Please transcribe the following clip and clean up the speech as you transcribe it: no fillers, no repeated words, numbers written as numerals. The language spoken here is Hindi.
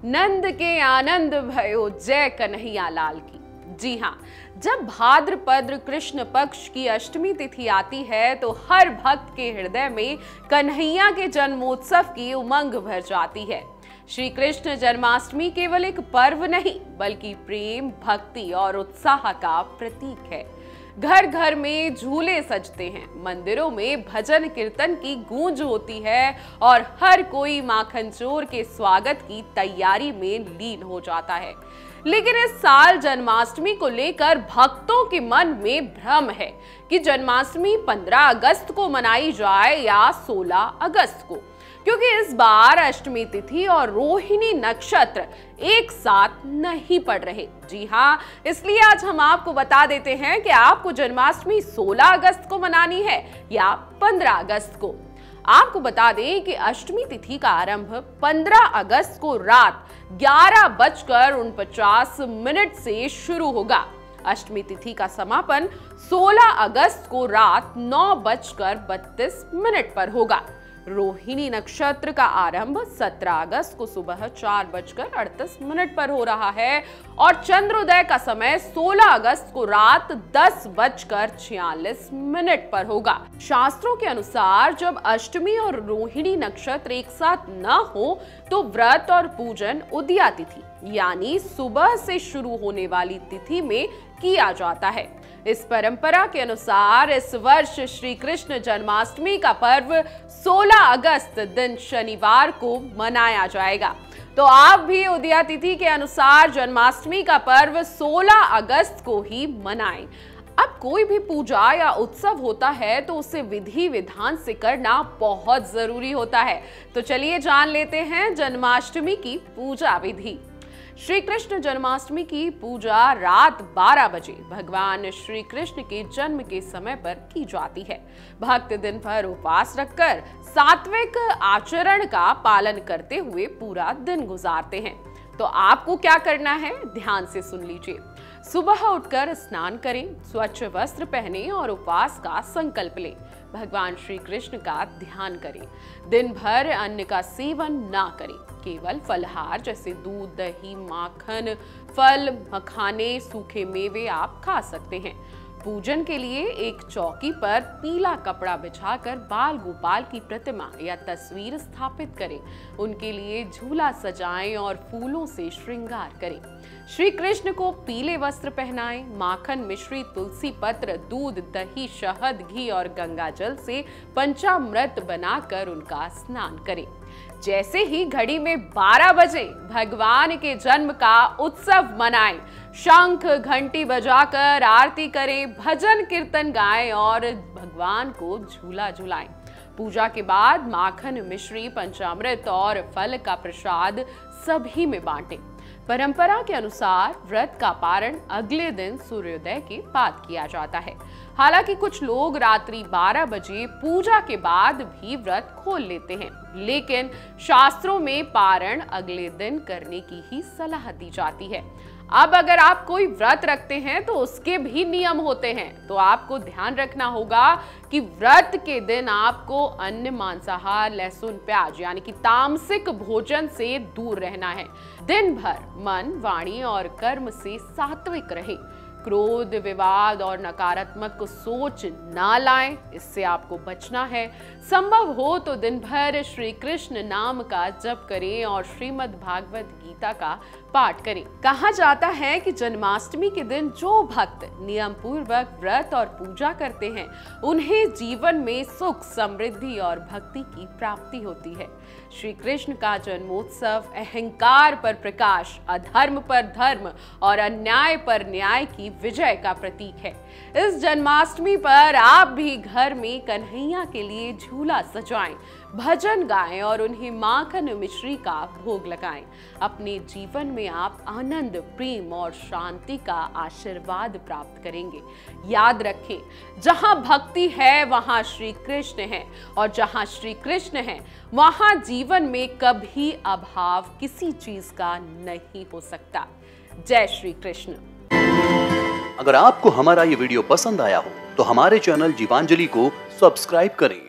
नंद के आनंद भयो जय कन्हैया लाल की। जी हाँ, जब भाद्रपद कृष्ण पक्ष की अष्टमी तिथि आती है तो हर भक्त के हृदय में कन्हैया के जन्मोत्सव की उमंग भर जाती है। श्री कृष्ण जन्माष्टमी केवल एक पर्व नहीं बल्कि प्रेम, भक्ति और उत्साह का प्रतीक है। घर घर में झूले सजते हैं, मंदिरों में भजन कीर्तन की गूंज होती है और हर कोई माखन चोर के स्वागत की तैयारी में लीन हो जाता है। लेकिन इस साल जन्माष्टमी को लेकर भक्तों के मन में भ्रम है कि जन्माष्टमी 15 अगस्त को मनाई जाए या 16 अगस्त को, क्योंकि इस बार अष्टमी तिथि और रोहिणी नक्षत्र एक साथ नहीं पड़ रहे। जी हाँ, इसलिए आज हम आपको बता देते हैं कि आपको जन्माष्टमी 16 अगस्त को मनानी है या 15 अगस्त को। आपको बता दें कि अष्टमी तिथि का आरंभ 15 अगस्त को रात 11:49 से शुरू होगा। अष्टमी तिथि का समापन 16 अगस्त को रात 9:32 पर होगा। रोहिणी नक्षत्र का आरंभ 17 अगस्त को सुबह 4:38 पर हो रहा है और चंद्रोदय का समय 16 अगस्त को रात 10:46 पर होगा। शास्त्रों के अनुसार जब अष्टमी और रोहिणी नक्षत्र एक साथ न हो तो व्रत और पूजन उदया तिथि यानी सुबह से शुरू होने वाली तिथि में किया जाता है। इस परंपरा के अनुसार इस वर्ष श्री कृष्ण जन्माष्टमी का पर्व 16 अगस्त दिन शनिवार को मनाया जाएगा। तो आप भी उदया तिथि के अनुसार जन्माष्टमी का पर्व 16 अगस्त को ही मनाएं। अब कोई भी पूजा या उत्सव होता है तो उसे विधि विधान से करना बहुत जरूरी होता है। तो चलिए जान लेते हैं जन्माष्टमी की पूजा विधि। श्री कृष्ण जन्माष्टमी की पूजा रात 12 बजे भगवान श्री कृष्ण के जन्म के समय पर की जाती है। भक्त दिन भर उपवास रखकर सात्विक आचरण का पालन करते हुए पूरा दिन गुजारते हैं। तो आपको क्या करना है, ध्यान से सुन लीजिए। सुबह उठकर स्नान करें, स्वच्छ वस्त्र पहनें और उपवास का संकल्प लें। भगवान श्री कृष्ण का ध्यान करें। दिन भर अन्न का सेवन ना करें, केवल फलहार जैसे दूध, दही, माखन, फल, मखाने, सूखे मेवे आप खा सकते हैं। पूजन के लिए एक चौकी पर पीला कपड़ा बिछाकर बाल गोपाल की प्रतिमा या तस्वीर स्थापित करें। उनके लिए झूला सजाएं और फूलों से श्रृंगार करें। श्री कृष्ण को पीले वस्त्र पहनाएं। माखन, मिश्री, तुलसी पत्र, दूध, दही, शहद, घी और गंगा जल से पंचामृत बनाकर उनका स्नान करें। जैसे ही घड़ी में 12 बजे भगवान के जन्म का उत्सव मनाएं। शंख घंटी बजाकर आरती करें, भजन कीर्तन गाएं और भगवान को झूला झुलाएं। पूजा के बाद माखन, मिश्री, पंचामृत और फल का प्रसाद सभी में बांटें। परंपरा के अनुसार व्रत का पारण अगले दिन सूर्योदय के बाद किया जाता है। हालांकि कुछ लोग रात्रि 12 बजे पूजा के बाद भी व्रत खोल लेते हैं, लेकिन शास्त्रों में पारण अगले दिन करने की ही सलाह दी जाती है। अब अगर आप कोई व्रत रखते हैं तो उसके भी नियम होते हैं। तो आपको ध्यान रखना होगा कि व्रत के दिन आपको अन्न, मांसाहार, लहसुन, प्याज यानी कि तामसिक भोजन से दूर रहना है। दिन भर मन, वाणी और कर्म से सात्विक रहें। क्रोध, विवाद और नकारात्मक सोच ना लाएं, इससे आपको बचना है। संभव हो तो दिन भर श्री कृष्ण नाम का जप करें और श्रीमद् भागवत गीता का पाठ करें। कहा जाता है कि जन्माष्टमी के दिन जो भक्त नियम पूर्वक व्रत और पूजा करते हैं उन्हें जीवन में सुख, समृद्धि और भक्ति की प्राप्ति होती है। श्री कृष्ण का जन्मोत्सव अहंकार पर प्रकाश, अधर्म पर धर्म और अन्याय पर न्याय की विजय का प्रतीक है। इस जन्माष्टमी पर आप भी घर में कन्हैया के लिए झूला सजाएं, भजन गाएं और उन्हें माखन मिश्री का भोग लगाएं। अपने जीवन में आप आनंद, प्रेम और शांति का आशीर्वाद प्राप्त करेंगे। याद रखें, जहां भक्ति है वहां श्री कृष्ण है और जहां श्री कृष्ण है वहां जीवन में कभी अभाव किसी चीज का नहीं हो सकता। जय श्री कृष्ण। अगर आपको हमारा ये वीडियो पसंद आया हो तो हमारे चैनल जीवांजलि को सब्सक्राइब करें